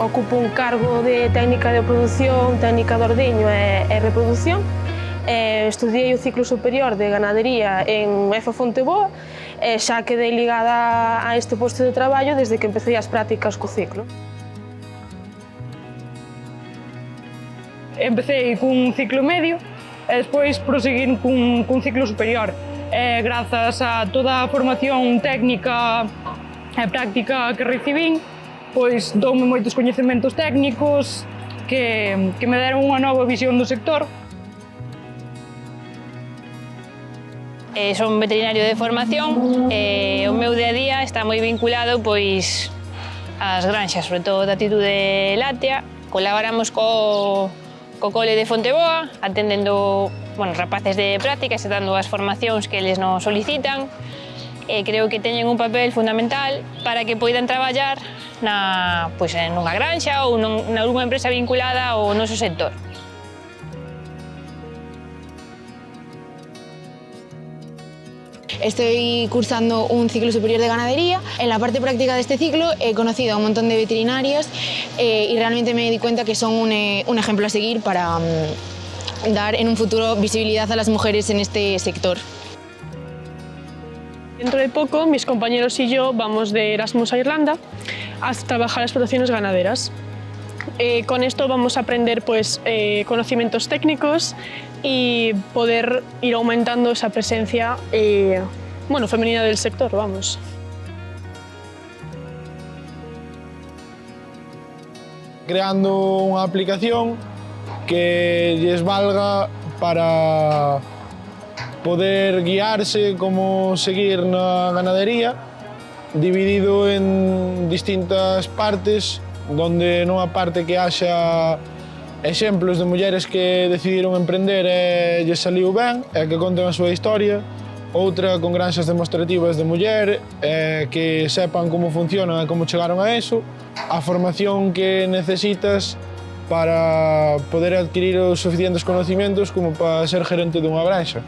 ocupo un cargo de técnica de produción, técnica de ordeño e reproducción. Estudiei o ciclo superior de ganadería en EFA Fonteboa e xa quedei ligada a este posto de traballo desde que empecé as prácticas co ciclo. Empecé cun ciclo medio e despois proseguín cun ciclo superior. Grazas a toda a formación técnica e práctica que recibín, pois doume moitos coñecementos técnicos que me deron unha nova visión do sector. Son veterinario de formación e o meu día a día está moi vinculado pois ás granxas, sobre todo da actitude láctea. Colaboramos co cole de Fonteboa, atendendo rapaces de prácticas e dando as formacións que eles nos solicitan. Creo que teñen un papel fundamental para que poidan traballar nunha granxa ou nalgunha empresa vinculada ao noso sector. Estoy cursando un ciclo superior de ganadería. En la parte práctica de este ciclo he conocido a un montón de veterinarios y realmente me di cuenta que son un ejemplo a seguir para dar en un futuro visibilidad a las mujeres en este sector. Dentro de poco, mis compañeros y yo vamos de Erasmus a Irlanda a trabajar explotaciones ganaderas. Con esto vamos a aprender conocimientos técnicos y poder ir aumentando esa presencia femenina del sector, vamos. Creando unha aplicación que lles valga para poder guiarse como seguir na ganadería, dividido en distintas partes, donde nunha parte que haxa exemplos de mulleres que decidiron emprender e lles saliu ben e que conten a súa historia, outra con granxas demostrativas de muller que sepan como funcionan e como chegaron a eso, a formación que necesitas para poder adquirir os suficientes conocimientos como para ser gerente dunha granxa.